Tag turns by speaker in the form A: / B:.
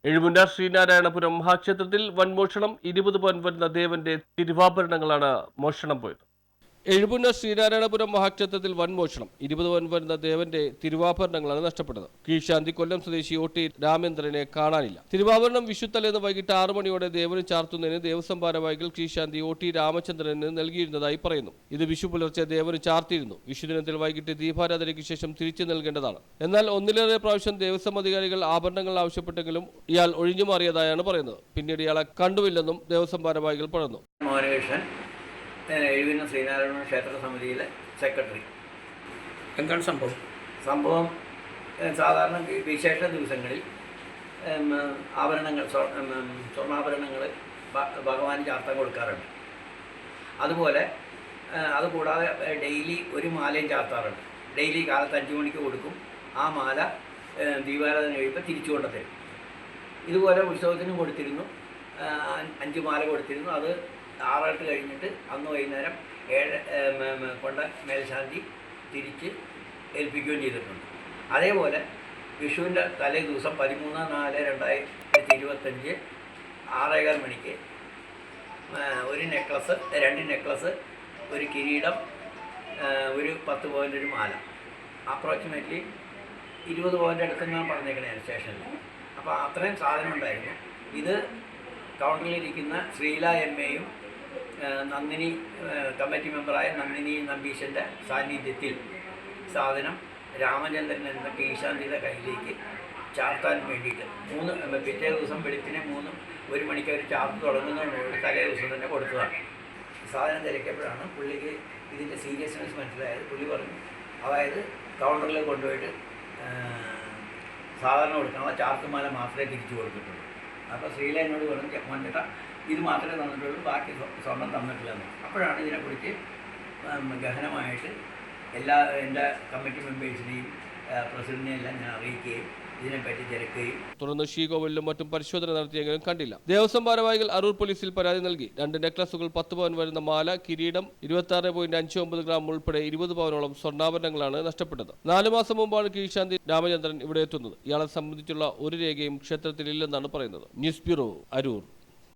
A: എഴുമുന്ന ശ്രീനാരായണപുരം മഹാക്ഷേത്രത്തിൽ വൻമോഷണം. 20 പവൻ വരുന്ന ദേവന്റെ തിരുവാഭരണങ്ങളാണ് മോഷണം പോയത്. എഴുമുന്ന ശ്രീനാരായണപുരം മഹാക്ഷേത്രത്തിൽ വൻമോഷണം. 20 പവൻ വരുന്ന ദേവന്റെ തിരുവാഭരണങ്ങളാണ് നഷ്ടപ്പെട്ടത്. കീഴ്ശാന്തി കൊല്ലം സ്വദേശി OT രാമേന്ദ്രനെ കാണാനില്ല. തിരുവാഭരണം വിഷുത്തലേന്ന് വൈകിട്ട് 6 മണിയോടെ ദേവന് ചാർത്തുന്നതിന് ദേവസ്വം ഭാരവാഹികൾ കീഴ്ശാന്തി OT രാമചന്ദ്രന് നൽകിയിരുന്നതായി പറയുന്നു. ഇത് വിഷു പുലർച്ചെ ദേവന് ചാർത്തിയിരുന്നു. വിഷുദിനത്തിൽ വൈകിട്ട് ദീപാരാധനയ്ക്ക് ശേഷം തിരിച്ചു നൽകേണ്ടതാണ്. എന്നാൽ ഒന്നിലേറെ പ്രാവശ്യം ദേവസ്വം അധികാരികൾ ആഭരണങ്ങൾ ആവശ്യപ്പെട്ടെങ്കിലും ഇയാൾ ഒഴിഞ്ഞുമാറിയതായാണ് പറയുന്നത്. പിന്നീട് ഇയാളെ കണ്ടുമില്ലെന്നും ദേവസ്വം ഭാരവാഹികൾ പറഞ്ഞു.
B: എഴുവിന ശ്രീനാരായണ ക്ഷേത്ര സമിതിയിലെ സെക്രട്ടറി.
C: എന്താണ് സംഭവം?
B: സാധാരണ വിശേഷ ദിവസങ്ങളിൽ ആഭരണങ്ങൾ, സ്വർണ്ണാഭരണങ്ങൾ ഭഗവാന് ചാർത്താൻ കൊടുക്കാറുണ്ട്. അതുപോലെ അതുകൂടാതെ ഡെയിലി ഒരു മാലയും ചാർത്താറുണ്ട്. ഡെയിലി കാലത്ത് 5 മണിക്ക് കൊടുക്കും. ആ മാല ദീപാരാധന കഴിയുമ്പോൾ തിരിച്ചു കൊണ്ടുതരും. ഇതുപോലെ ഉത്സവത്തിനും കൊടുത്തിരുന്നു. 5 മാല കൊടുത്തിരുന്നു. അത് 6 കഴിഞ്ഞിട്ട് അന്ന് വൈകുന്നേരം 7 കൊണ്ട് മേൽശാന്തി തിരിച്ച് ഏൽപ്പിക്കുകയും ചെയ്തിട്ടുണ്ട്. അതേപോലെ വിഷുവിൻ്റെ തലേ ദിവസം 13/4/2025 6:15 മണിക്ക് ഒരു നെക്ലസ്, 2 നെക്ലസ്, ഒരു കിരീടം, ഒരു 10 പവൻ്റെ ഒരു മാല, അപ്രോക്സിമേറ്റ്ലി 20 പവൻ്റെ അടുത്തെന്നാണ് പറഞ്ഞേക്കണേ സ്റ്റേഷനിൽ. അപ്പോൾ അത്രയും സാധനം ഉണ്ടായിരുന്നു. ഇത് കൗണ്ടറിലിരിക്കുന്ന ശ്രീല MAയും നന്ദിനി കമ്മിറ്റി മെമ്പറായ നന്ദിനി നമ്പീശൻ്റെ സാന്നിധ്യത്തിൽ സാധനം രാമചന്ദ്രൻ എന്ന കീഴ്ശാന്തിയുടെ കയ്യിലേക്ക് ചാർത്താൻ വേണ്ടിയിട്ട് പിറ്റേ ദിവസം വെളുപ്പിനെ 1 മണിക്ക് അവർ ചാർത്ത് തുടങ്ങുന്നതിനോട് തലേ ദിവസം തന്നെ കൊടുത്തതാണ്. സാധനം തിരക്കിയപ്പോഴാണ് പുള്ളിക്ക് ഇതിൻ്റെ സീരിയസ്നെസ് മനസ്സിലായത്. പുള്ളി പറഞ്ഞു, അതായത് കൗണ്ടറിൽ കൊണ്ടുപോയിട്ട് സാധാരണ കൊടുക്കാനുള്ള ചാർത്തുമാല മാത്രമേ തിരിച്ചു കൊടുത്തിട്ടുള്ളൂ. അപ്പോൾ ശ്രീല എന്നോട് പറഞ്ഞു, മണ്ടിട്ട ഇത് മാത്രമേ തന്നിട്ടുള്ളൂ, ബാക്കി സ്വർണം തന്നിട്ടില്ലെന്ന്. അപ്പോഴാണ് ഇതിനെക്കുറിച്ച് ഗഹനമായിട്ട് എൻ്റെ കമ്മിറ്റി മെമ്പേഴ്സിനെയും പ്രസിഡന്റിനെയും എല്ലാം ഞാൻ അറിയിക്കുകയും ഇതിനെപ്പറ്റി തിരക്കുകയും
A: തുടർന്ന് ശ്രീകോവിലും മറ്റും പരിശോധന നടത്തിയെങ്കിലും കണ്ടില്ല. ദേവസ്വം ഭാരവാഹികൾ അരൂർ പോലീസിൽ പരാതി നൽകി. 2 നെക്ലസുകൾ, 10 പവൻ വരുന്ന മാല, കിരീടം, 26.59 ഗ്രാം ഉൾപ്പെടെ 20 പവനോളം സ്വർണ്ണാഭരണങ്ങളാണ് നഷ്ടപ്പെട്ടത്. 4 മാസം മുമ്പാണ് കീഴ്ശാന്തി രാമചന്ദ്രൻ ഇവിടെ എത്തുന്നത്. ഇയാളെ സംബന്ധിച്ചുള്ള ഒരു രേഖയും ക്ഷേത്രത്തിൽ ഇല്ലെന്നാണ് പറയുന്നത്. News bureau, Aroor.